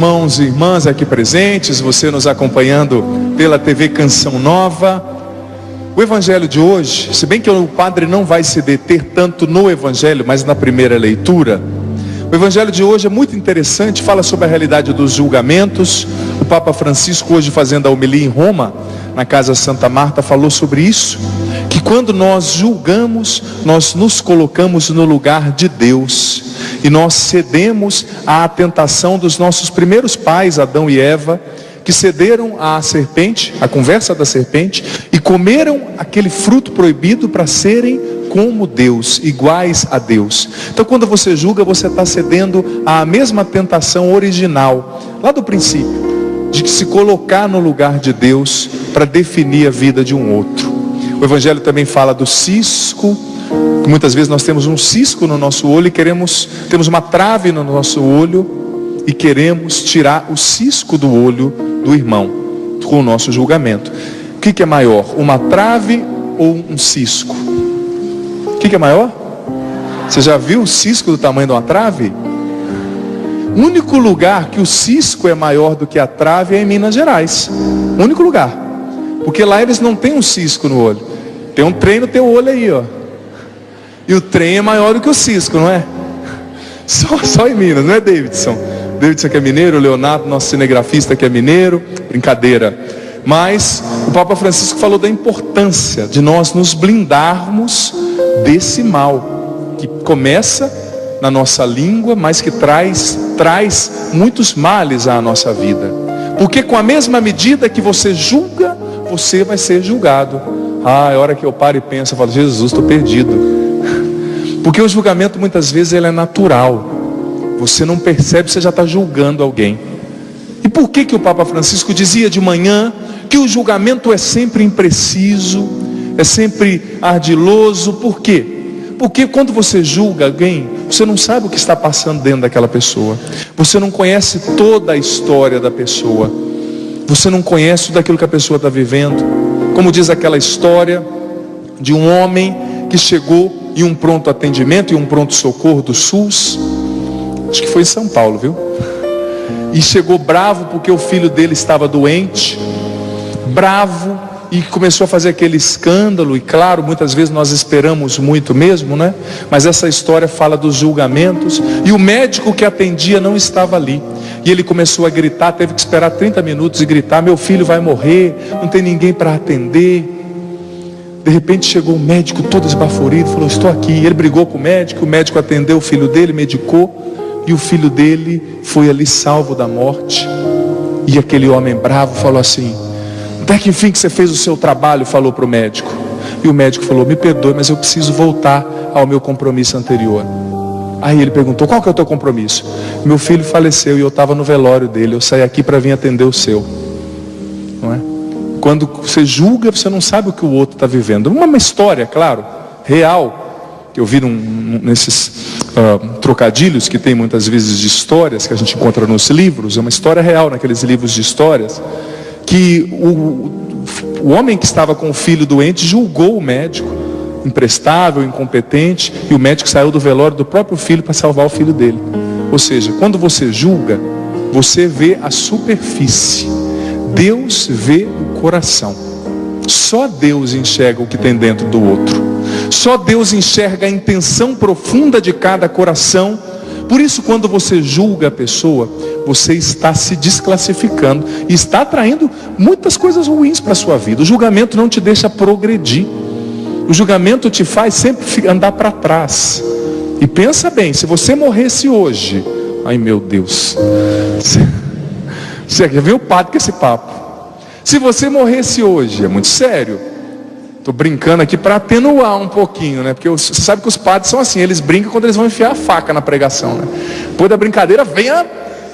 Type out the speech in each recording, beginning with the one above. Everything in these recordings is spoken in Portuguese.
irmãos e irmãs aqui presentes, você nos acompanhando pela TV Canção Nova. O evangelho de hoje, se bem que o padre não vai se deter tanto no evangelho, mas na primeira leitura, o evangelho de hoje é muito interessante, fala sobre a realidade dos julgamentos. O Papa Francisco, hoje fazendo a homilia em Roma, na Casa Santa Marta, falou sobre isso, que quando nós julgamos, nós nos colocamos no lugar de Deus, e nós cedemos à tentação dos nossos primeiros pais, Adão e Eva, que cederam à serpente, à conversa da serpente, e comeram aquele fruto proibido para serem como Deus, iguais a Deus. Então quando você julga, você está cedendo à mesma tentação original, lá do princípio, de se colocar no lugar de Deus para definir a vida de um outro. O evangelho também fala do cisco, que muitas vezes nós temos um cisco no nosso olho e temos uma trave no nosso olho e queremos tirar o cisco do olho do irmão com o nosso julgamento. O que é maior, uma trave ou um cisco? O que é maior? Você já viu o cisco do tamanho de uma trave? O único lugar que o cisco é maior do que a trave é em Minas Gerais. O único lugar. Porque lá eles não têm um cisco no olho. Tem um trem no teu olho aí, ó. E o trem é maior do que o cisco, não é? Só em Minas, não é, Davidson? Davidson que é mineiro, o Leonardo, nosso cinegrafista que é mineiro. Brincadeira. Mas o Papa Francisco falou da importância de nós nos blindarmos desse mal, que começa na nossa língua, mas que traz muitos males à nossa vida. Porque com a mesma medida que você julga, você vai ser julgado. A hora que eu paro e penso, eu falo, Jesus, estou perdido. Porque o julgamento muitas vezes ele é natural. Você não percebe, você já está julgando alguém. E por que o Papa Francisco dizia de manhã que o julgamento é sempre impreciso, é sempre ardiloso? Por quê? Porque quando você julga alguém, você não sabe o que está passando dentro daquela pessoa. Você não conhece toda a história da pessoa. Você não conhece tudo aquilo que a pessoa está vivendo. Como diz aquela história de um homem que chegou em um pronto atendimento, em um pronto socorro do SUS. Acho que foi em São Paulo, viu? E chegou bravo porque o filho dele estava doente. Bravo. E começou a fazer aquele escândalo, e claro, muitas vezes nós esperamos muito mesmo, né? Mas essa história fala dos julgamentos, e o médico que atendia não estava ali, e ele começou a gritar, teve que esperar 30 minutos e gritar, meu filho vai morrer, não tem ninguém para atender. De repente chegou o médico todo esbaforido, falou, estou aqui. Ele brigou com o médico atendeu o filho dele, medicou, e o filho dele foi ali salvo da morte. E aquele homem bravo falou assim, até que enfim que você fez o seu trabalho, falou para o médico. E o médico falou, me perdoe, mas eu preciso voltar ao meu compromisso anterior. Aí ele perguntou, qual que é o teu compromisso? Meu filho faleceu e eu estava no velório dele, eu saí aqui para vir atender o seu. Não é? Quando você julga, você não sabe o que o outro está vivendo. Uma história, claro, real, que eu vi nesses trocadilhos que tem muitas vezes de histórias que a gente encontra nos livros, é uma história real naqueles livros de histórias, que o homem que estava com o filho doente julgou o médico, imprestável, incompetente, e o médico saiu do velório do próprio filho para salvar o filho dele. Ou seja, quando você julga, você vê a superfície, Deus vê o coração. Só Deus enxerga o que tem dentro do outro, só Deus enxerga a intenção profunda de cada coração. Por isso, quando você julga a pessoa, você está se desclassificando e está atraindo muitas coisas ruins para a sua vida. O julgamento não te deixa progredir. O julgamento te faz sempre andar para trás. E pensa bem, se você morresse hoje, ai meu Deus, você quer ver o padre com esse papo? Se você morresse hoje, é muito sério. Estou brincando aqui para atenuar um pouquinho, né? Porque você sabe que os padres são assim, eles brincam quando eles vão enfiar a faca na pregação, né? Depois da brincadeira vem a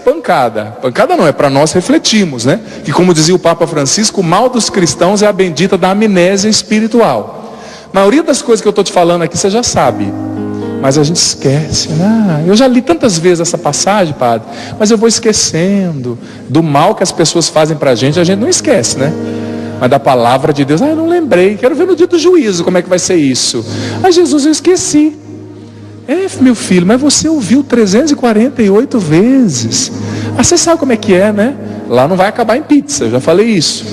pancada. Pancada não, é para nós refletirmos, né? Que como dizia o Papa Francisco, o mal dos cristãos é a bendita da amnésia espiritual. A maioria das coisas que eu estou te falando aqui você já sabe, mas a gente esquece. Eu já li tantas vezes essa passagem, padre, mas eu vou esquecendo do mal que as pessoas fazem para a gente não esquece, né? Mas da palavra de Deus, eu não lembrei, quero ver no dia do juízo como é que vai ser isso. Jesus, eu esqueci. Meu filho, mas você ouviu 348 vezes. Mas você sabe como é que é, né? Lá não vai acabar em pizza, eu já falei isso.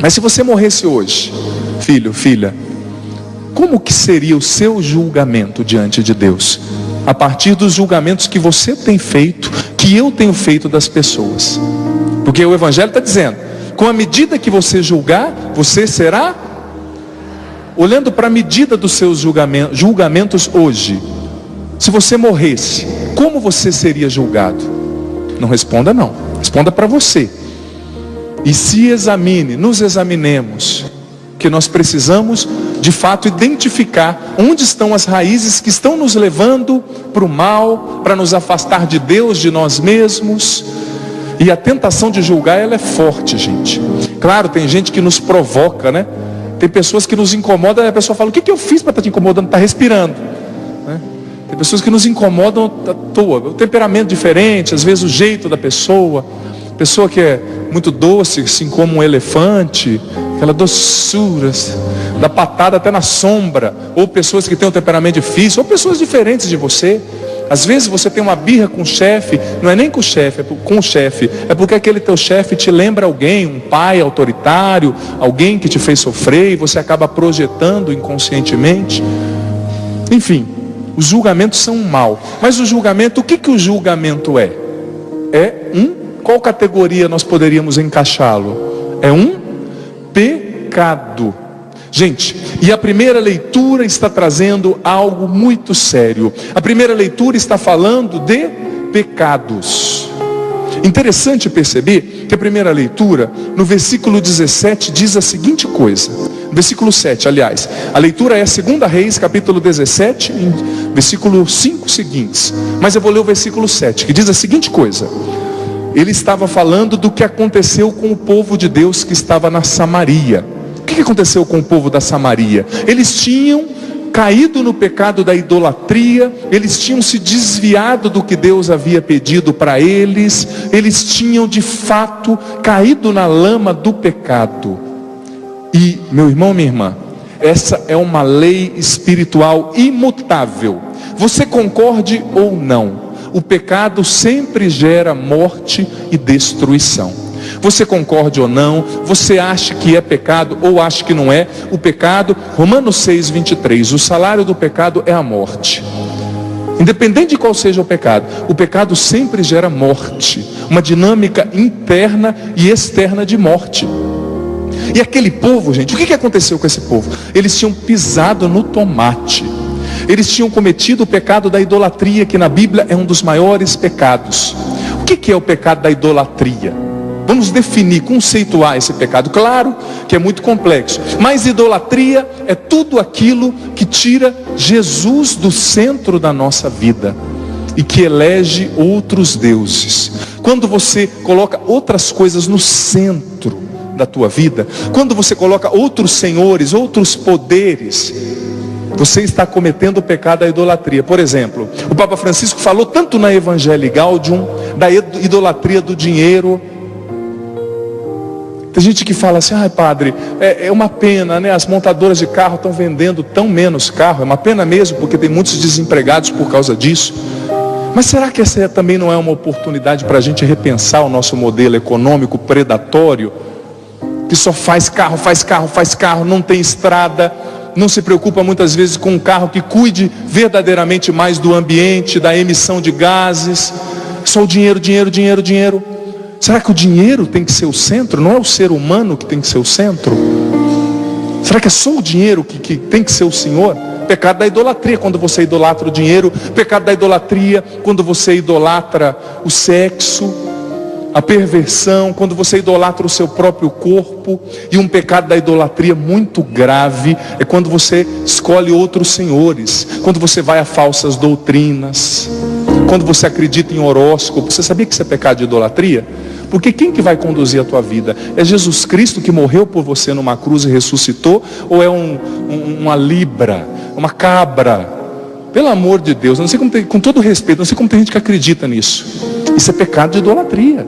Mas se você morresse hoje, filho, filha, como que seria o seu julgamento diante de Deus? A partir dos julgamentos que você tem feito, que eu tenho feito das pessoas. Porque o Evangelho está dizendo, com a medida que você julgar, você será, olhando para a medida dos seus julgamentos hoje, se você morresse, como você seria julgado? Não responda não, responda para você. E se examine, nos examinemos, que nós precisamos de fato identificar onde estão as raízes que estão nos levando para o mal, para nos afastar de Deus, de nós mesmos. E a tentação de julgar, ela é forte, gente. Claro, tem gente que nos provoca, né? Tem pessoas que nos incomodam, e a pessoa fala, o que eu fiz para estar te incomodando? Está respirando, né? Tem pessoas que nos incomodam à toa, o temperamento diferente, às vezes o jeito da pessoa. Pessoa que é muito doce, assim como um elefante, aquela doçura, dá patada até na sombra. Ou pessoas que têm um temperamento difícil, ou pessoas diferentes de você. Às vezes você tem uma birra com o chefe, não é nem com o chefe, é com o chefe. É porque aquele teu chefe te lembra alguém, um pai autoritário, alguém que te fez sofrer, e você acaba projetando inconscientemente. Enfim, os julgamentos são um mal. Mas o julgamento, o que o julgamento é? Qual categoria nós poderíamos encaixá-lo? É um pecado. Gente, e a primeira leitura está trazendo algo muito sério. A primeira leitura está falando de pecados. Interessante perceber que a primeira leitura, no versículo 17, diz a seguinte coisa. Versículo 7, aliás. A leitura é 2 Reis, capítulo 17, versículo 5 seguintes. Mas eu vou ler o versículo 7, que diz a seguinte coisa. Ele estava falando do que aconteceu com o povo de Deus que estava na Samaria. O que aconteceu com o povo da Samaria? Eles tinham caído no pecado da idolatria, eles tinham se desviado do que Deus havia pedido para eles, eles tinham de fato caído na lama do pecado. E, meu irmão, minha irmã, essa é uma lei espiritual imutável. Você concorde ou não, o pecado sempre gera morte e destruição. Você concorde ou não, você acha que é pecado ou acha que não é, o pecado, Romanos 6, 23, o salário do pecado é a morte. Independente de qual seja o pecado sempre gera morte, uma dinâmica interna e externa de morte. E aquele povo, gente, o que aconteceu com esse povo? Eles tinham pisado no tomate. Eles tinham cometido o pecado da idolatria, que na Bíblia é um dos maiores pecados. O que é o pecado da idolatria? Vamos definir, conceituar esse pecado. Claro que é muito complexo, mas idolatria é tudo aquilo que tira Jesus do centro da nossa vida e que elege outros deuses. Quando você coloca outras coisas no centro da tua vida, quando você coloca outros senhores, outros poderes, você está cometendo o pecado da idolatria. Por exemplo, o Papa Francisco falou tanto na Evangelii Gaudium da idolatria do dinheiro. Tem gente que fala assim, ai padre, é uma pena, né? As montadoras de carro estão vendendo tão menos carro. É uma pena mesmo, porque tem muitos desempregados por causa disso. Mas será que essa também não é uma oportunidade para a gente repensar o nosso modelo econômico predatório? Que só faz carro, não tem estrada, não se preocupa muitas vezes com um carro que cuide verdadeiramente mais do ambiente, da emissão de gases. Só o dinheiro. Será que o dinheiro tem que ser o centro? Não é o ser humano que tem que ser o centro? Será que é só o dinheiro que tem que ser o Senhor? Pecado da idolatria, quando você idolatra o dinheiro. Pecado da idolatria, quando você idolatra o sexo, a perversão, quando você idolatra o seu próprio corpo. E um pecado da idolatria muito grave é quando você escolhe outros senhores, quando você vai a falsas doutrinas, quando você acredita em horóscopo. Você sabia que isso é pecado de idolatria? Porque quem que vai conduzir a tua vida? É Jesus Cristo que morreu por você numa cruz e ressuscitou? Ou é uma libra, uma cabra? Pelo amor de Deus, não sei como com todo respeito, não sei como tem gente que acredita nisso. Isso é pecado de idolatria.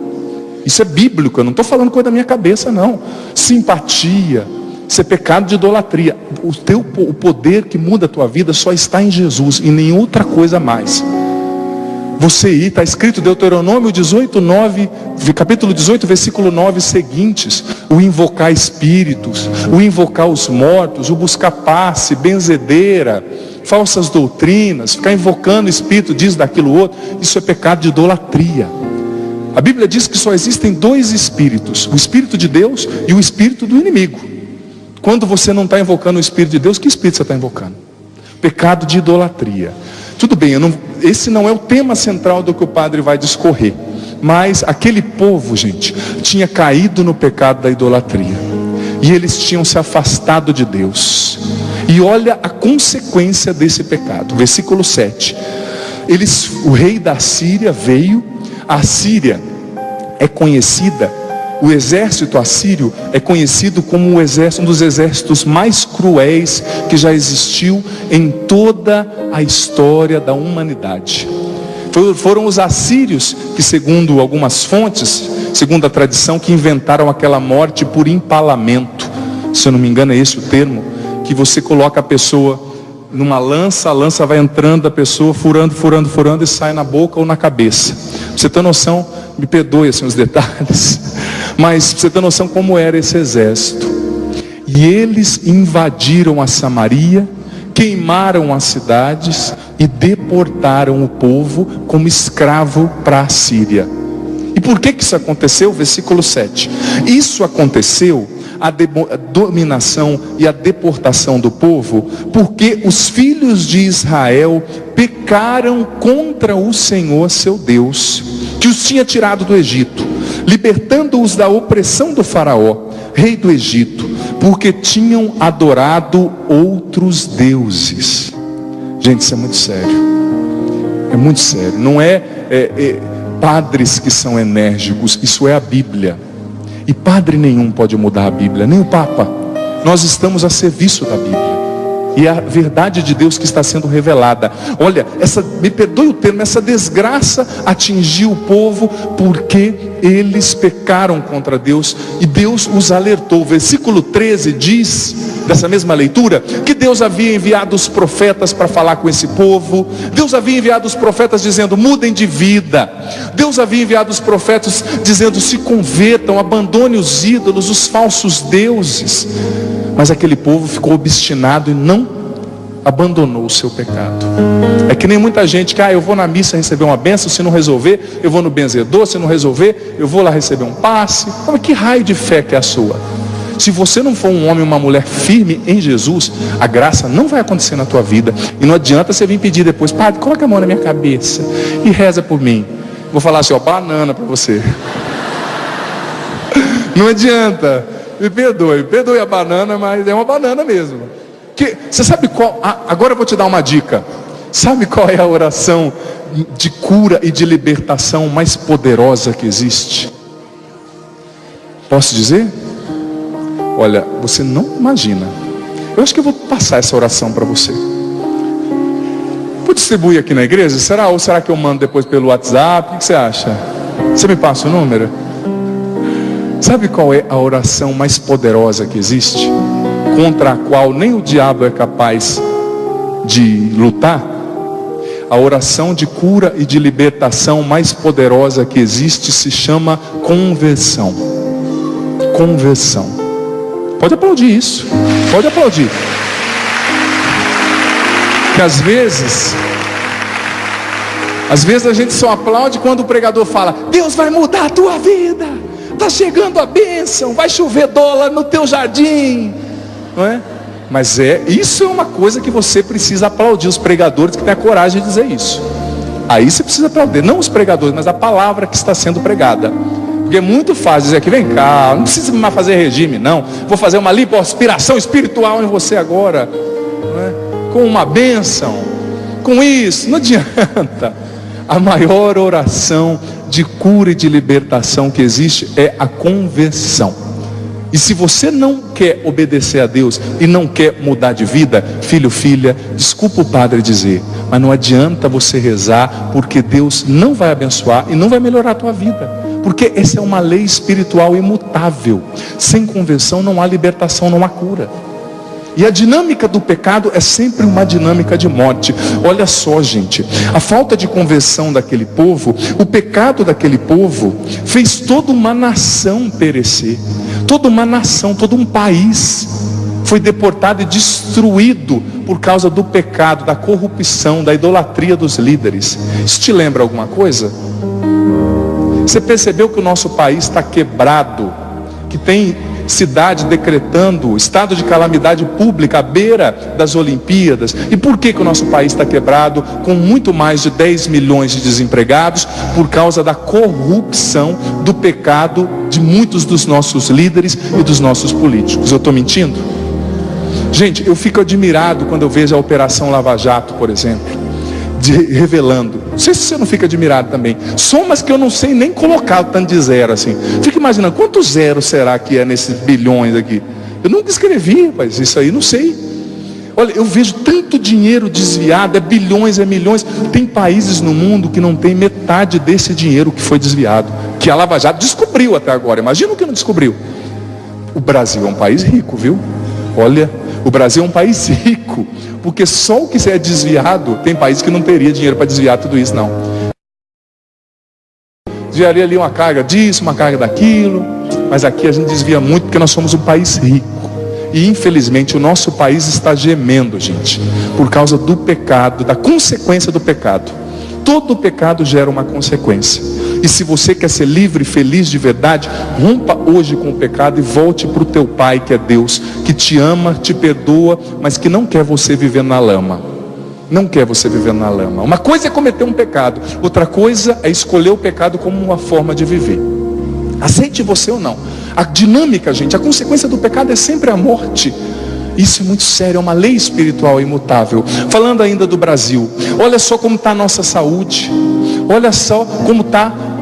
Isso é bíblico, eu não estou falando coisa da minha cabeça não. Simpatia, isso é pecado de idolatria. O poder que muda a tua vida só está em Jesus e nem outra coisa mais. você ir, está escrito Deuteronômio 18:9, capítulo 18, versículo 9 seguintes, o invocar espíritos, o invocar os mortos, o buscar passe, benzedeira, falsas doutrinas, ficar invocando o espírito, diz daquilo outro, isso é pecado de idolatria. A Bíblia diz que só existem dois espíritos, o espírito de Deus e o espírito do inimigo. Quando você não está invocando o espírito de Deus, que espírito você está invocando? Pecado de idolatria. Tudo bem, esse não é o tema central do que o padre vai discorrer. Mas aquele povo, gente, tinha caído no pecado da idolatria. E eles tinham se afastado de Deus. E olha a consequência desse pecado. Versículo 7. O rei da Síria veio. A Síria é conhecida, o exército assírio é conhecido como um dos exércitos mais cruéis que já existiu em toda a história da humanidade. Foram os assírios que, segundo algumas fontes, segundo a tradição, que inventaram aquela morte por empalamento. Se eu não me engano é esse o termo, que você coloca a pessoa numa lança, a lança vai entrando a pessoa, furando e sai na boca ou na cabeça. Você tem noção, me perdoe assim os detalhes, mas você tem noção como era esse exército. E eles invadiram a Samaria, queimaram as cidades e deportaram o povo como escravo para a Síria. E por que isso aconteceu? Versículo 7. Isso aconteceu, a dominação e a deportação do povo, porque os filhos de Israel pecaram contra o Senhor seu Deus, que os tinha tirado do Egito, libertando-os da opressão do faraó, rei do Egito, porque tinham adorado outros deuses. Gente, isso é muito sério. É muito sério. Não é padres que são enérgicos, isso é a Bíblia. E padre nenhum pode mudar a Bíblia, nem o Papa. Nós estamos a serviço da Bíblia. E é a verdade de Deus que está sendo revelada. Olha, me perdoe o termo, essa desgraça atingiu o povo porque eles pecaram contra Deus e Deus os alertou. Versículo 13 diz, dessa mesma leitura, que Deus havia enviado os profetas para falar com esse povo. Deus havia enviado os profetas dizendo: mudem de vida. Deus havia enviado os profetas dizendo: se convertam, abandone os ídolos, os falsos deuses. Mas aquele povo ficou obstinado e não abandonou o seu pecado. É que nem muita gente que, eu vou na missa receber uma bênção, se não resolver, eu vou no benzedor, se não resolver, eu vou lá receber um passe. Mas que raio de fé que é a sua? Se você não for um homem ou uma mulher firme em Jesus, a graça não vai acontecer na tua vida. E não adianta você vir pedir depois: padre, coloca a mão na minha cabeça e reza por mim. Vou falar assim, banana para você. Não adianta. Me perdoe a banana, mas é uma banana mesmo. Você sabe qual? Agora eu vou te dar uma dica. Sabe qual é a oração de cura e de libertação mais poderosa que existe? Posso dizer? Olha, você não imagina. Eu acho que eu vou passar essa oração para você. Vou distribuir aqui na igreja? Será? Ou será que eu mando depois pelo WhatsApp? O que você acha? Você me passa o número? Sabe qual é a oração mais poderosa que existe? Contra a qual nem o diabo é capaz de lutar? A oração de cura e de libertação mais poderosa que existe se chama conversão. Conversão. Pode aplaudir isso. Pode aplaudir. Que às vezes a gente só aplaude quando o pregador fala: Deus vai mudar a tua vida. Está chegando a bênção, vai chover dólar no teu jardim, não é? Mas isso é uma coisa que você precisa aplaudir, os pregadores que têm a coragem de dizer isso. Aí você precisa aplaudir, não os pregadores, mas a palavra que está sendo pregada. Porque é muito fácil dizer aqui: vem cá, não precisa mais fazer regime, não. Vou fazer uma lipoaspiração espiritual em você agora, não é? Com uma bênção, com isso, não adianta. A maior oração de cura e de libertação que existe é a conversão. E se você não quer obedecer a Deus e não quer mudar de vida, filho, filha, desculpa o padre dizer, mas não adianta você rezar, porque Deus não vai abençoar e não vai melhorar a tua vida. Porque essa é uma lei espiritual imutável. Sem conversão não há libertação, não há cura. E a dinâmica do pecado é sempre uma dinâmica de morte. Olha só, gente, a falta de conversão daquele povo, o pecado daquele povo fez toda uma nação perecer. Toda uma nação, todo um país foi deportado e destruído por causa do pecado, da corrupção, da idolatria dos líderes. Isso te lembra alguma coisa? Você percebeu que o nosso país está quebrado, que tem cidade decretando estado de calamidade pública à beira das Olimpíadas? E por que o nosso país está quebrado, com muito mais de 10 milhões de desempregados? Por causa da corrupção, do pecado de muitos dos nossos líderes e dos nossos políticos. Eu estou mentindo? Gente, eu fico admirado quando eu vejo a Operação Lava Jato, por exemplo, revelando. Não sei se você não fica admirado também. Somas que eu não sei nem colocar o tanto de zero assim. Fica imaginando, quantos zeros será que é nesses bilhões aqui? Eu nunca escrevi, mas isso aí não sei. Olha, eu vejo tanto dinheiro desviado, é bilhões, é milhões. Tem países no mundo que não tem metade desse dinheiro que foi desviado, que a Lava Jato descobriu até agora. Imagina o que não descobriu. O Brasil é um país rico, viu? Olha, o Brasil é um país rico, porque só o que é desviado, tem país que não teria dinheiro para desviar tudo isso, não. Desviaria ali uma carga disso, uma carga daquilo, mas aqui a gente desvia muito porque nós somos um país rico. E infelizmente o nosso país está gemendo, gente, por causa do pecado, da consequência do pecado. Todo pecado gera uma consequência. E se você quer ser livre e feliz de verdade, rompa hoje com o pecado e volte para o teu Pai, que é Deus, que te ama, te perdoa, mas que não quer você viver na lama. Não quer você viver na lama. Uma coisa é cometer um pecado, outra coisa é escolher o pecado como uma forma de viver. Aceite você ou não. A dinâmica, gente, a consequência do pecado é sempre a morte. Isso é muito sério, é uma lei espiritual imutável. Falando ainda do Brasil, olha só como está a nossa saúde, olha só como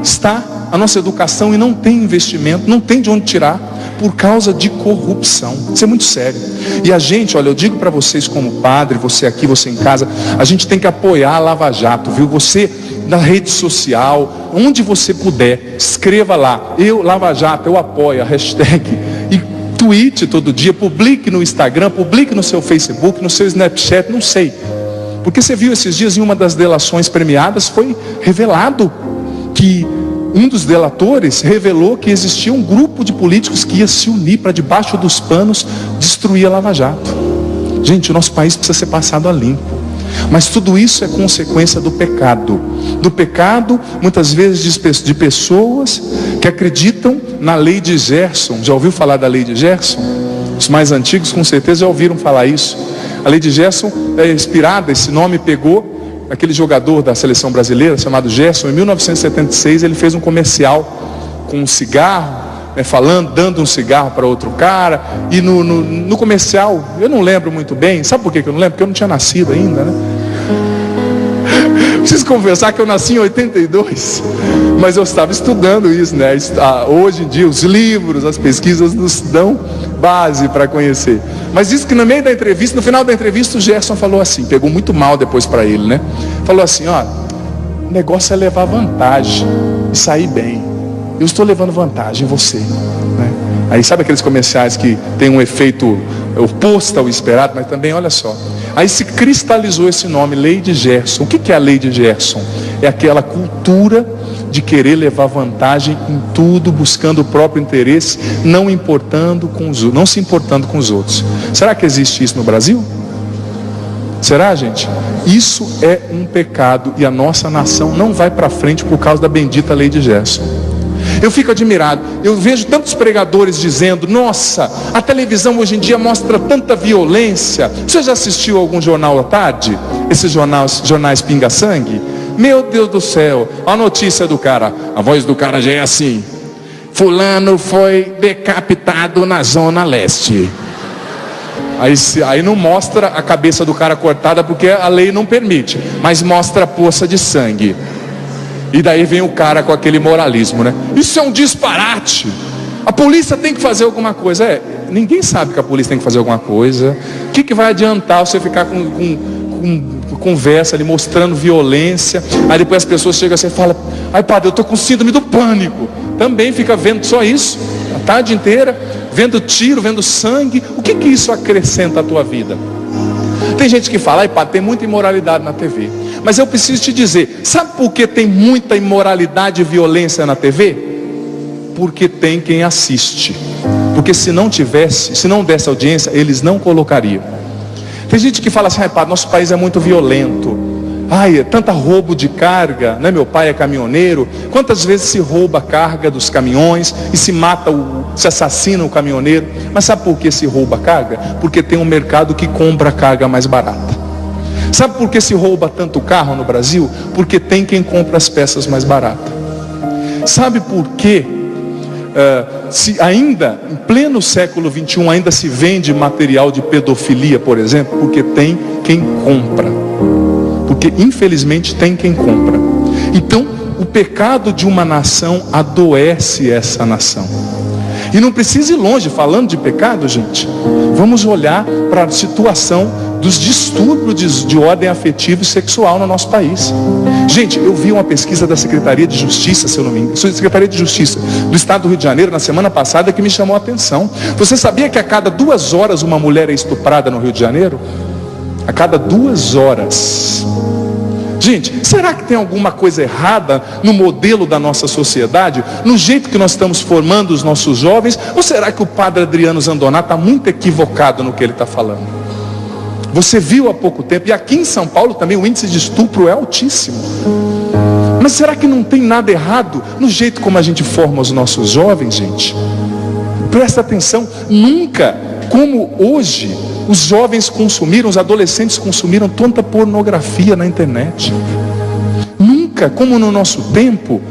está a nossa educação, e não tem investimento, não tem de onde tirar, por causa de corrupção. Isso é muito sério. E a gente, olha, eu digo para vocês como padre, você aqui, você em casa, a gente tem que apoiar a Lava Jato, viu? Você na rede social, onde você puder, escreva lá, eu Lava Jato, eu apoio, a hashtag, e tweete todo dia, publique no Instagram, publique no seu Facebook, no seu Snapchat, não sei. Porque você viu esses dias, em uma das delações premiadas, foi revelado que um dos delatores revelou que existia um grupo de políticos que ia se unir para, debaixo dos panos, destruir a Lava Jato. Gente, o nosso país precisa ser passado a limpo. Mas tudo isso é consequência do pecado. Do pecado, muitas vezes, de pessoas que acreditam na lei de Gerson. Já ouviu falar da lei de Gerson? Os mais antigos com certeza já ouviram falar isso. A lei de Gerson é inspirada, esse nome pegou aquele jogador da seleção brasileira chamado Gerson. Em 1976 ele fez um comercial com um cigarro, falando, dando um cigarro para outro cara. E no comercial, eu não lembro muito bem. Sabe por que eu não lembro? Porque eu não tinha nascido ainda, né? Preciso confessar que eu nasci em 82, mas eu estava estudando isso, né? Hoje em dia os livros, as pesquisas nos dão base para conhecer. Mas isso que no meio da entrevista, no final da entrevista, o Gerson falou assim, pegou muito mal depois para ele, né? Falou assim, ó, o negócio é levar vantagem e sair bem. Eu estou levando vantagem em você, né? Aí sabe aqueles comerciais que tem um efeito oposto ao esperado, mas também, olha só. Aí se cristalizou esse nome, Lei de Gerson. O que é a Lei de Gerson? É aquela cultura de querer levar vantagem em tudo, buscando o próprio interesse, não se importando com os outros. Será que existe isso no Brasil? Será, gente? Isso é um pecado e a nossa nação não vai para frente por causa da bendita Lei de Gerson. Eu fico admirado, eu vejo tantos pregadores dizendo, nossa, a televisão hoje em dia mostra tanta violência. Você já assistiu algum jornal à tarde? Esses jornais pinga-sangue? Meu Deus do céu, a notícia do cara, a voz do cara já é assim: fulano foi decapitado na zona leste. Aí não mostra a cabeça do cara cortada porque a lei não permite, mas mostra a poça de sangue. E daí vem o cara com aquele moralismo, né? Isso é um disparate. A polícia tem que fazer alguma coisa. Ninguém sabe que a polícia tem que fazer alguma coisa. O que vai adiantar você ficar com conversa ali, mostrando violência? Aí depois as pessoas chegam assim e falam, ai padre, eu estou com síndrome do pânico. Também fica vendo só isso, a tarde inteira, vendo tiro, vendo sangue. O que isso acrescenta à tua vida? Tem gente que fala, padre, tem muita imoralidade na TV. Mas eu preciso te dizer, sabe por que tem muita imoralidade e violência na TV? Porque tem quem assiste. Porque se não desse audiência, eles não colocariam. Tem gente que fala assim, padre, nosso país é muito violento. É tanta roubo de carga, né? Meu pai é caminhoneiro. Quantas vezes se rouba a carga dos caminhões e se assassina o caminhoneiro? Mas sabe por que se rouba a carga? Porque tem um mercado que compra a carga mais barata. Sabe por que se rouba tanto carro no Brasil? Porque tem quem compra as peças mais baratas. Sabe por que se ainda, em pleno século XXI, ainda se vende material de pedofilia, por exemplo? Porque tem quem compra. Porque infelizmente tem quem compra. Então o pecado de uma nação adoece essa nação. E não precisa ir longe falando de pecado, gente. Vamos olhar para a situação dos distúrbios de ordem afetiva e sexual no nosso país. Gente, eu vi uma pesquisa da Secretaria de Justiça, se eu não me engano, Secretaria de Justiça do Estado do Rio de Janeiro, na semana passada, que me chamou a atenção. Você sabia que a cada 2 horas uma mulher é estuprada no Rio de Janeiro? A cada 2 horas. Gente, será que tem alguma coisa errada no modelo da nossa sociedade? No jeito que nós estamos formando os nossos jovens? Ou será que o padre Adriano Zandoná está muito equivocado no que ele está falando? Você viu há pouco tempo, e aqui em São Paulo também o índice de estupro é altíssimo. Mas será que não tem nada errado no jeito como a gente forma os nossos jovens, gente? Presta atenção, nunca, como hoje, os jovens consumiram, os adolescentes consumiram tanta pornografia na internet. Nunca, como no nosso tempo,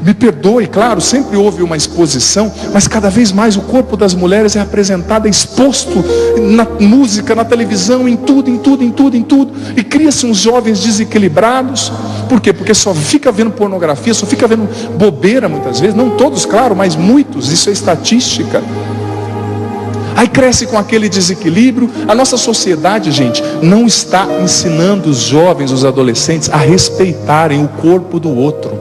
me perdoe, claro, sempre houve uma exposição, mas cada vez mais o corpo das mulheres é apresentado, é exposto na música, na televisão, em tudo. E cria-se uns jovens desequilibrados. Por quê? Porque só fica vendo pornografia, só fica vendo bobeira muitas vezes. Não todos, claro, mas muitos, isso é estatística. Aí cresce com aquele desequilíbrio. A nossa sociedade, gente, não está ensinando os jovens, os adolescentes a respeitarem o corpo do outro.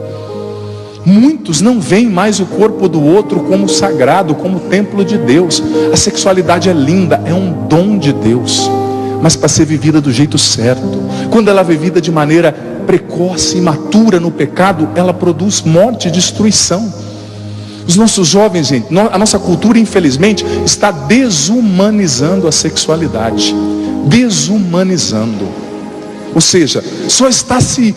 Muitos não veem mais o corpo do outro como sagrado, como templo de Deus. A sexualidade é linda, é um dom de Deus, mas para ser vivida do jeito certo. Quando ela é vivida de maneira precoce, imatura no pecado, ela produz morte e destruição. Os nossos jovens, gente, a nossa cultura, infelizmente, está desumanizando a sexualidade. Desumanizando. Ou seja, só está se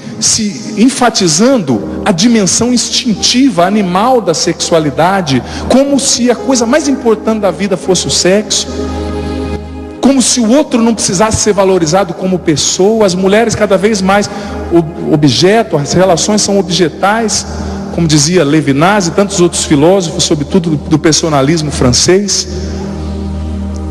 enfatizando a dimensão instintiva, animal da sexualidade, como se a coisa mais importante da vida fosse o sexo, como se o outro não precisasse ser valorizado como pessoa. As mulheres cada vez mais objeto, as relações são objetais, como dizia Levinas e tantos outros filósofos, sobretudo do personalismo francês.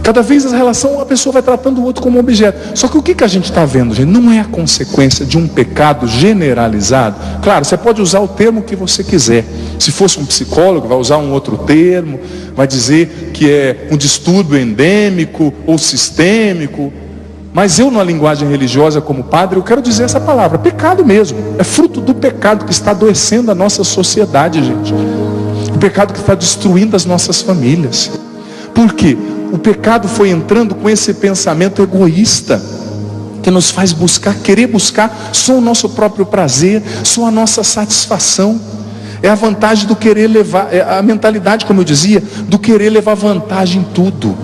Cada vez a pessoa vai tratando o outro como objeto. Só que o que a gente está vendo, gente? Não é a consequência de um pecado generalizado. Claro, você pode usar o termo que você quiser. Se fosse um psicólogo, vai usar um outro termo, vai dizer que é um distúrbio endêmico ou sistêmico. Mas eu, na linguagem religiosa, como padre, eu quero dizer essa palavra: pecado mesmo. É fruto do pecado que está adoecendo a nossa sociedade, gente. O pecado que está destruindo as nossas famílias. Por quê? O pecado foi entrando com esse pensamento egoísta, que nos faz querer buscar só o nosso próprio prazer, só a nossa satisfação. É a vantagem do querer levar, é a mentalidade, como eu dizia, do querer levar vantagem em tudo.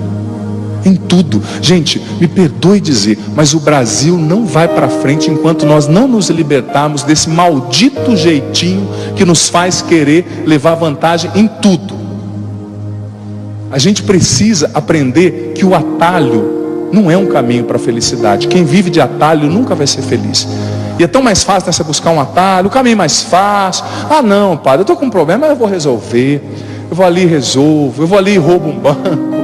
Em tudo. Gente, me perdoe dizer, mas o Brasil não vai para frente enquanto nós não nos libertarmos desse maldito jeitinho que nos faz querer levar vantagem em tudo. A gente precisa aprender que o atalho não é um caminho para a felicidade. Quem vive de atalho nunca vai ser feliz. E é tão mais fácil, né, você buscar um atalho, o caminho mais fácil. Ah não, padre, eu estou com um problema, eu vou resolver. Eu vou ali e resolvo. Eu vou ali e roubo um banco.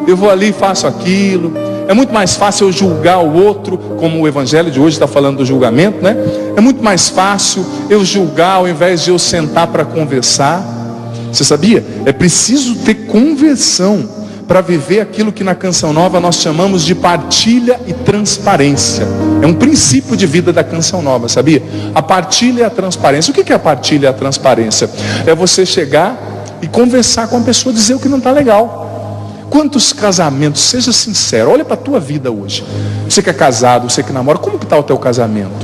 Eu vou ali e faço aquilo. É muito mais fácil eu julgar o outro, como o evangelho de hoje está falando do julgamento, né? É muito mais fácil eu julgar ao invés de eu sentar para conversar. Você sabia? É preciso ter conversão para viver aquilo que na Canção Nova nós chamamos de partilha e transparência. É um princípio de vida da Canção Nova, sabia? A partilha e a transparência. O que é a partilha e a transparência? É você chegar e conversar com a pessoa, dizer o que não está legal. Quantos casamentos, seja sincero, olha para a tua vida hoje. Você que é casado, você que namora, como que está o teu casamento?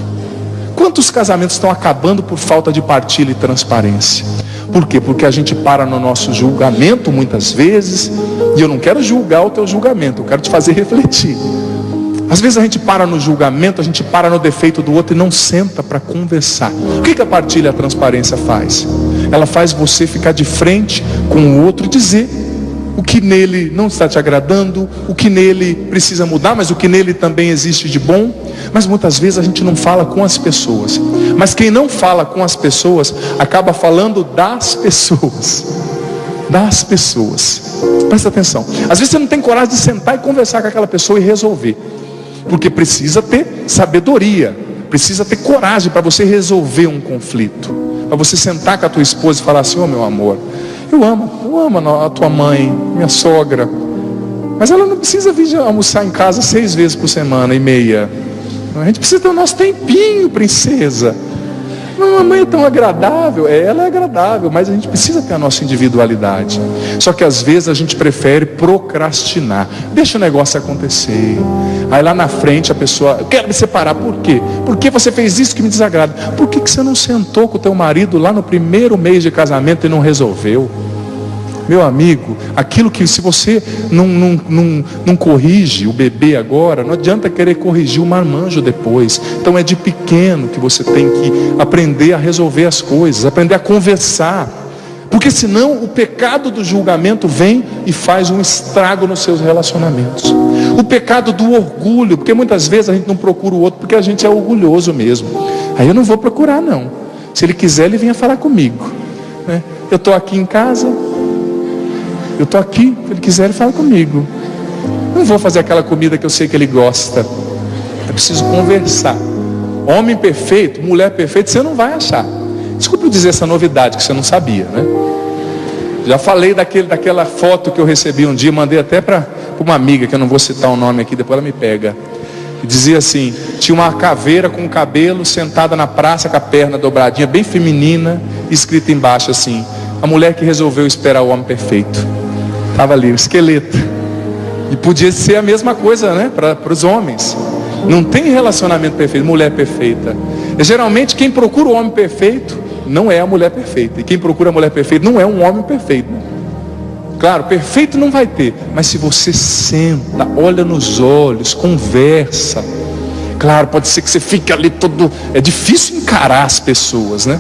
Quantos casamentos estão acabando por falta de partilha e transparência? Por quê? Porque a gente para no nosso julgamento muitas vezes, e eu não quero julgar o teu julgamento, eu quero te fazer refletir. Às vezes a gente para no julgamento, a gente para no defeito do outro e não senta para conversar. O que a partilha e a transparência faz? Ela faz você ficar de frente com o outro e dizer o que nele não está te agradando, o que nele precisa mudar, mas o que nele também existe de bom. Mas muitas vezes a gente não fala com as pessoas. Mas quem não fala com as pessoas, acaba falando das pessoas. Das pessoas. Presta atenção. Às vezes você não tem coragem de sentar e conversar com aquela pessoa e resolver. Porque precisa ter sabedoria, precisa ter coragem para você resolver um conflito. Para você sentar com a tua esposa e falar assim: ô meu amor, eu amo a tua mãe, minha sogra, mas ela não precisa vir almoçar em casa 6 vezes por semana e meia. A gente precisa ter o nosso tempinho, princesa. A mãe é tão agradável, ela é agradável, mas a gente precisa ter a nossa individualidade. Só que às vezes a gente prefere procrastinar. Deixa o negócio acontecer. Aí lá na frente a pessoa: eu quero me separar. Por quê? Por que você fez isso que me desagrada? Por que você não sentou com o teu marido lá no primeiro mês de casamento e não resolveu? Meu amigo, aquilo que se você não corrige o bebê agora, não adianta querer corrigir o marmanjo depois. Então é de pequeno que você tem que aprender a resolver as coisas, aprender a conversar. Porque senão o pecado do julgamento vem e faz um estrago nos seus relacionamentos. O pecado do orgulho, porque muitas vezes a gente não procura o outro porque a gente é orgulhoso mesmo. Aí eu não vou procurar não. Se ele quiser, ele venha falar comigo, né? Eu estou aqui em casa, eu estou aqui, se ele quiser, ele fala comigo. Não vou fazer aquela comida que eu sei que ele gosta. Eu preciso conversar. Homem perfeito, mulher perfeita, você não vai achar. Desculpe eu dizer essa novidade que você não sabia, né? Já falei daquela foto que eu recebi um dia, mandei até para uma amiga, que eu não vou citar o nome aqui, depois ela me pega. E dizia assim: tinha uma caveira com o cabelo sentada na praça com a perna dobradinha, bem feminina, escrito embaixo assim: a mulher que resolveu esperar o homem perfeito. Estava ali, o esqueleto. E podia ser a mesma coisa, né? Para os homens. Não tem relacionamento perfeito, mulher perfeita. E, geralmente quem procura o homem perfeito não é a mulher perfeita. E quem procura a mulher perfeita não é um homem perfeito. Claro, perfeito não vai ter. Mas se você senta, olha nos olhos, conversa. Claro, pode ser que você fique ali todo... É difícil encarar as pessoas, né?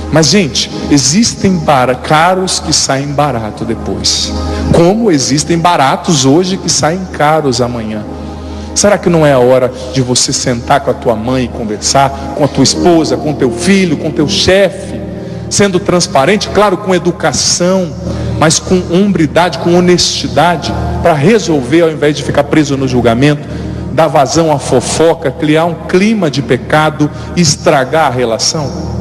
Mas, gente, existem caros que saem barato depois. Como existem baratos hoje que saem caros amanhã. Será que não é a hora de você sentar com a tua mãe e conversar, com a tua esposa, com o teu filho, com o teu chefe, sendo transparente, claro, com educação, mas com hombridade, com honestidade, para resolver, ao invés de ficar preso no julgamento, dar vazão à fofoca, criar um clima de pecado e estragar a relação?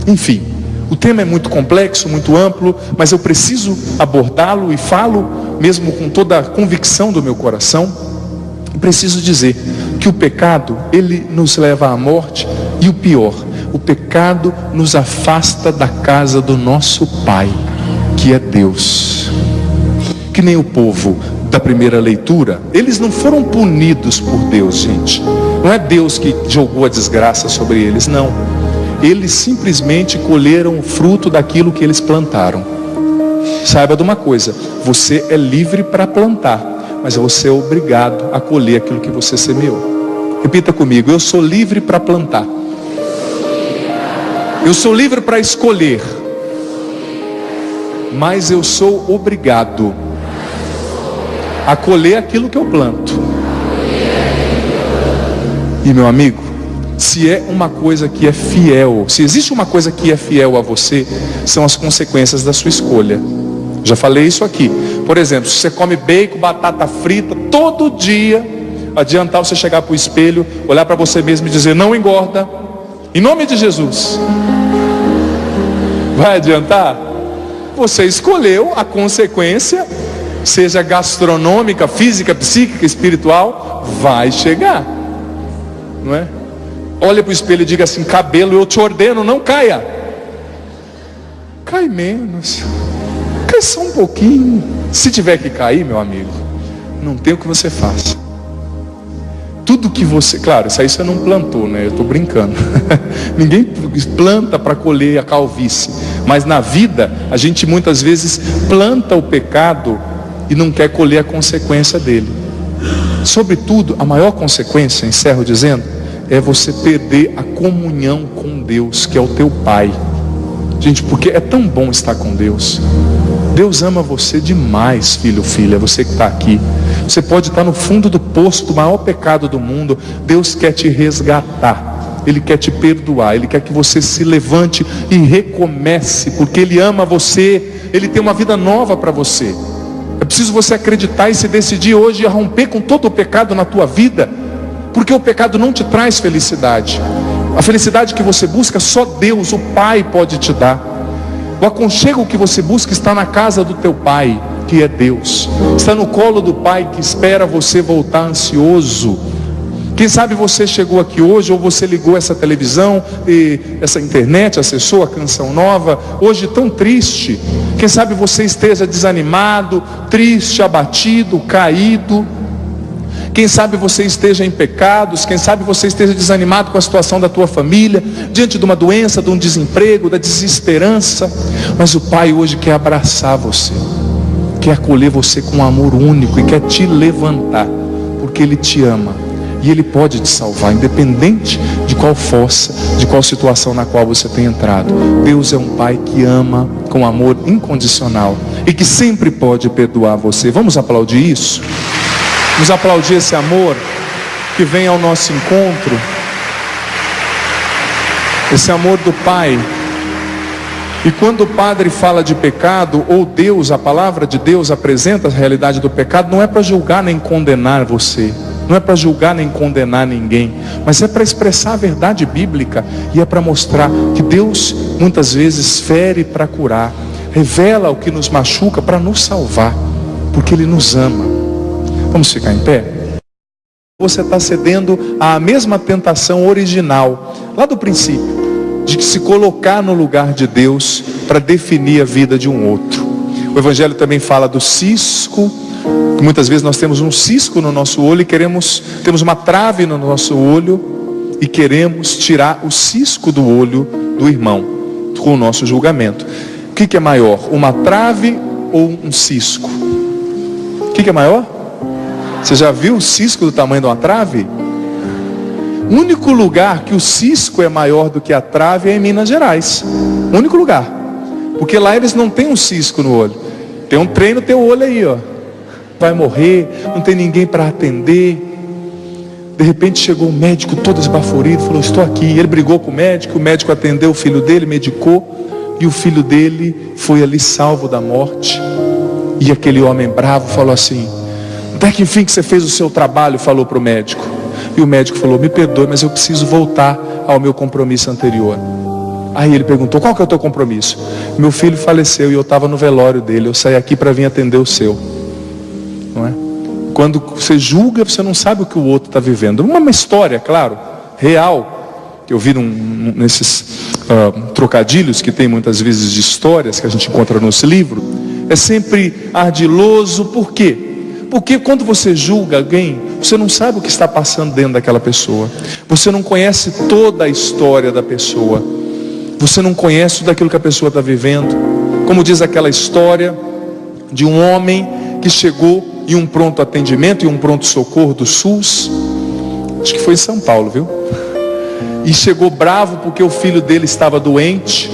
Enfim, o tema é muito complexo, muito amplo, mas eu preciso abordá-lo e falo mesmo com toda a convicção do meu coração. Preciso dizer que o pecado, ele nos leva à morte, e o pior, o pecado nos afasta da casa do nosso Pai, que é Deus. Que nem o povo da primeira leitura, eles não foram punidos por Deus, gente. Não é Deus que jogou a desgraça sobre eles, não. Eles simplesmente colheram o fruto daquilo que eles plantaram. Saiba de uma coisa: você é livre para plantar, mas você é obrigado a colher aquilo que você semeou. Repita comigo: eu sou livre para plantar. Eu sou livre para escolher, mas eu sou obrigado a colher aquilo que eu planto. E meu amigo, se é uma coisa que é fiel, se existe uma coisa que é fiel a você, são as consequências da sua escolha. Já falei isso aqui. Por exemplo, se você come bacon, batata frita todo dia, adiantar você chegar para o espelho, olhar para você mesmo e dizer: não engorda, em nome de Jesus. Vai adiantar? Você escolheu a consequência, seja gastronômica, física, psíquica, espiritual, vai chegar, não é? Olha para o espelho e diga assim: cabelo, eu te ordeno, não caia. Cai menos, é só um pouquinho. Se tiver que cair, meu amigo, não tem o que você faça. Tudo que você, claro, isso aí você não plantou, né? Eu estou brincando. Ninguém planta para colher a calvície. Mas na vida, a gente muitas vezes planta o pecado e não quer colher a consequência dele. Sobretudo, a maior consequência, encerro dizendo, é você perder a comunhão com Deus, que é o teu Pai. Gente, porque é tão bom estar com Deus. Deus ama você demais, filho, filha, você que está aqui. Você pode estar no fundo do poço do maior pecado do mundo. Deus quer te resgatar. Ele quer te perdoar. Ele quer que você se levante e recomece, porque Ele ama você. Ele tem uma vida nova para você. É preciso você acreditar e se decidir hoje a romper com todo o pecado na tua vida, porque o pecado não te traz felicidade. A felicidade que você busca, só Deus, o Pai, pode te dar. O aconchego que você busca está na casa do teu Pai, que é Deus. Está no colo do Pai que espera você voltar ansioso. Quem sabe você chegou aqui hoje, ou você ligou essa televisão, e essa internet, acessou a Canção Nova, hoje tão triste. Quem sabe você esteja desanimado, triste, abatido, caído. Quem sabe você esteja em pecados, quem sabe você esteja desanimado com a situação da tua família, diante de uma doença, de um desemprego, da desesperança. Mas o Pai hoje quer abraçar você, quer acolher você com um amor único e quer te levantar, porque Ele te ama e Ele pode te salvar, independente de qual força, de qual situação na qual você tem entrado. Deus é um Pai que ama com amor incondicional e que sempre pode perdoar você. Vamos aplaudir isso? Vamos aplaudir esse amor que vem ao nosso encontro, esse amor do Pai. E quando o padre fala de pecado, ou Deus, a palavra de Deus apresenta a realidade do pecado, não é para julgar nem condenar você, não é para julgar nem condenar ninguém, mas é para expressar a verdade bíblica, e é para mostrar que Deus muitas vezes fere para curar, revela o que nos machuca para nos salvar, porque Ele nos ama. Vamos ficar em pé? Você está cedendo à mesma tentação original, lá do princípio, de se colocar no lugar de Deus para definir a vida de um outro. O Evangelho também fala do cisco, que muitas vezes nós temos um cisco no nosso olho e temos uma trave no nosso olho e queremos tirar o cisco do olho do irmão com o nosso julgamento. O que é maior, uma trave ou um cisco? O que é maior? Você já viu o cisco do tamanho de uma trave? O único lugar que o cisco é maior do que a trave é em Minas Gerais. O único lugar. Porque lá eles não têm um cisco no olho. Tem um trem no teu olho aí, ó. Vai morrer, não tem ninguém para atender. De repente chegou um médico todo esbaforido, falou, estou aqui. Ele brigou com o médico atendeu o filho dele, medicou. E o filho dele foi ali salvo da morte. E aquele homem bravo falou assim, até que enfim que você fez o seu trabalho, falou para o médico. E o médico falou, me perdoe, mas eu preciso voltar ao meu compromisso anterior. Aí ele perguntou, qual que é o teu compromisso? Meu filho faleceu e eu estava no velório dele, eu saí aqui para vir atender o seu. Não é? Quando você julga, você não sabe o que o outro está vivendo. Uma história, claro, real, que eu vi nesses trocadilhos que tem muitas vezes de histórias que a gente encontra nos livros, é sempre ardiloso. Por quê? Porque quando você julga alguém, você não sabe o que está passando dentro daquela pessoa. Você não conhece toda a história da pessoa. Você não conhece tudo aquilo que a pessoa está vivendo. Como diz aquela história de um homem que chegou em um pronto atendimento, em um pronto socorro do SUS. Acho que foi em São Paulo, viu? E chegou bravo porque o filho dele estava doente.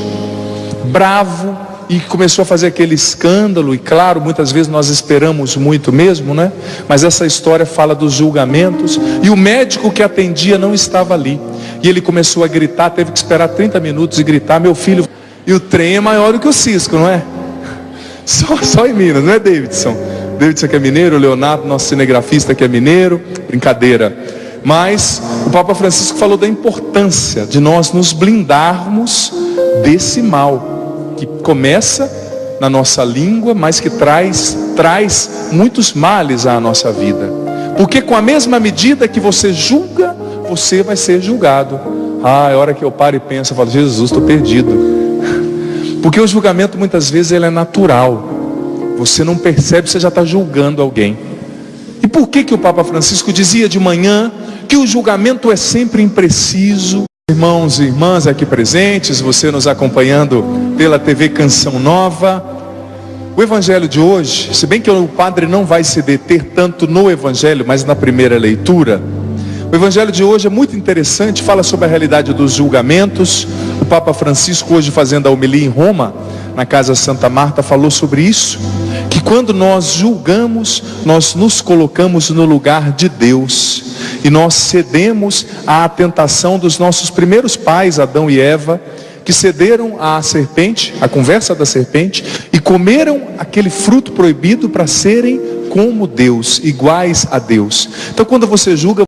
Bravo. E começou a fazer aquele escândalo, e claro, muitas vezes nós esperamos muito mesmo, né? Mas essa história fala dos julgamentos, e o médico que atendia não estava ali, e ele começou a gritar, teve que esperar 30 minutos e gritar, meu filho, e o trem é maior do que o cisco, não é? Só em Minas, não é, Davidson? Davidson que é mineiro, o Leonardo, nosso cinegrafista que é mineiro, brincadeira. Mas o Papa Francisco falou da importância de nós nos blindarmos desse mal, que começa na nossa língua, mas que traz muitos males à nossa vida. Porque com a mesma medida que você julga, você vai ser julgado. É hora que eu paro e penso, eu falo, Jesus, estou perdido. Porque o julgamento muitas vezes ele é natural. você não percebe, você já está julgando alguém. E por que o Papa Francisco dizia de manhã que o julgamento é sempre impreciso? Irmãos e irmãs aqui presentes, você nos acompanhando pela TV Canção Nova, o Evangelho de hoje, se bem que o padre não vai se deter tanto no Evangelho, mas na primeira leitura, o Evangelho de hoje é muito interessante, fala sobre a realidade dos julgamentos. O Papa Francisco, hoje fazendo a homilia em Roma, na Casa Santa Marta, falou sobre isso, que quando nós julgamos, nós nos colocamos no lugar de Deus, e nós cedemos à tentação dos nossos primeiros pais, Adão e Eva, que cederam à serpente, à conversa da serpente, e comeram aquele fruto proibido para serem como Deus, iguais a Deus. Então quando você julga,